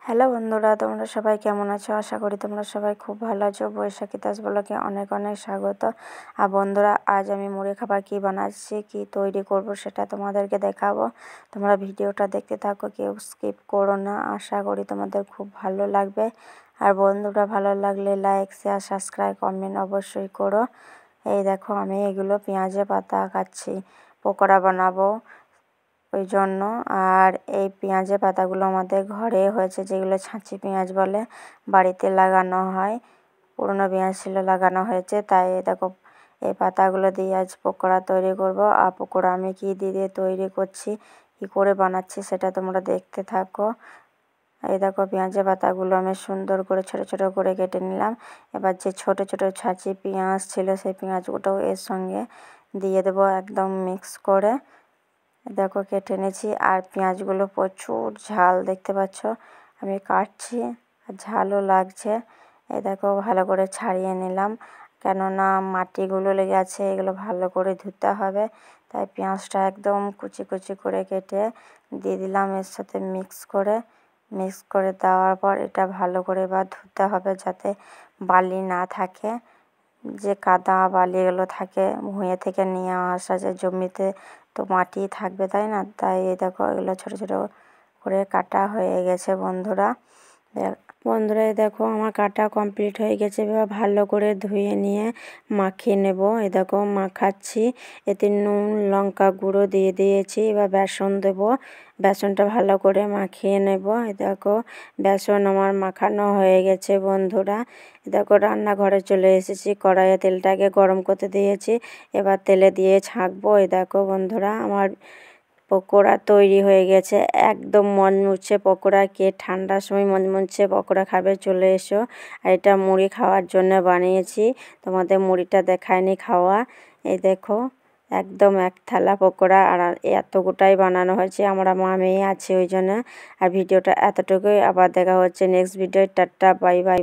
Hello বন্ধুরা, তোমরা সবাই কেমন আছো? আশা করি তোমরা সবাই খুব ভালো আছো। বৈশাখী দাস ব্লগে অনেক অনেক স্বাগত। আর বন্ধুরা, আজ আমি মুড়ি খাবার কী বানাচ্ছি, কী তৈরি করব সেটা তোমাদেরকে দেখাবো। তোমরা ভিডিওটা দেখতে থাকো, কেউ স্কিপ করো না। আশা করি তোমাদের খুব ভালো লাগবে। আর বন্ধুরা, ভালো লাগলে লাইক, শেয়ার, সাবস্ক্রাইব, কমেন্ট অবশ্যই করো। এই দেখো, আমি এগুলো পেঁয়াজে পাতা কাটছি, পকোড়া বানাবো ওই জন্য। আর এই পেঁয়াজের পাতাগুলো আমাদের ঘরে হয়েছে, যেগুলো ছাঁচি পেঁয়াজ বলে, বাড়িতে লাগানো হয়। পুরনো পেঁয়াজ ছিল, লাগানো হয়েছে। তাই দেখো, এই পাতাগুলো দিয়ে আজ পকোড়া তৈরি করব। আর পকোড়া আমি কী দিয়ে তৈরি করছি, কী করে বানাচ্ছি সেটা তোমরা দেখতে থাকো। এই দেখো, পেঁয়াজের পাতাগুলো আমি সুন্দর করে ছোট ছোট করে কেটে নিলাম। এবার যে ছোট ছোট ছাঁচি পেঁয়াজ ছিল, সেই পেঁয়াজগুলোও এর সঙ্গে দিয়ে দেবো, একদম মিক্স করে। দেখো, কেটে নিয়েছি। আর পেঁয়াজগুলো প্রচুর ঝাল, দেখতে পাচ্ছ। আমি কাটছি আর ঝালও লাগছে। এই দেখো, ভালো করে ছাড়িয়ে নিলাম, কেননা মাটিগুলো লেগে আছে, এগুলো ভালো করে ধুতে হবে। তাই পেঁয়াজটা একদম কুচি কুচি করে কেটে দিয়ে দিলাম এর সাথে মিক্স করে দেওয়ার পর এটা ভালো করে এবার ধুতে হবে, যাতে বালি না থাকে। যে কাদা বালি এগুলো থাকে ভুঁইয়ে থেকে নিয়ে আসা, যে জমিতে তো মাটি থাকবে, তাই না? তাই এই দেখো, এগুলো ছোট ছোট করে কাটা হয়ে গেছে বন্ধুরা। এই দেখো, আমার কাটা কমপ্লিট হয়ে গেছে। এবার ভালো করে ধুয়ে নিয়ে মাখিয়ে নেব। এই দেখো, মাখাচ্ছি। এতে নুন, লঙ্কা গুঁড়ো দিয়ে দিয়েছি। এবার বেসন দেব, বেসনটা ভালো করে মাখিয়ে নেব। এই দেখো, বেসন আমার মাখানো হয়ে গেছে বন্ধুরা। দেখো, রান্নাঘরে চলে এসেছি, কড়াইয়ে তেলটাকে গরম করতে দিয়েছি। এবার তেলে দিয়ে ছাঁকবো। এই দেখো বন্ধুরা, আমার পকোড়া তৈরি হয়ে গেছে, একদম মচমুচে পকোড়া। কে ঠান্ডার সময় মচমুচে পকোড়া খাবে, চলে এসো। আর এটা মুড়ি খাওয়ার জন্য বানিয়েছি, তোমাদের মুড়িটা দেখায়নি খাওয়া। এই দেখো, একদম এক থালা পকোড়া, আর এতটাই বানানো হয়েছে। আমরা মা মেয়ে আছে ওই জন্য। আর ভিডিওটা এতটুকুই। আবার দেখা হচ্ছে next video. Tata, bye bye.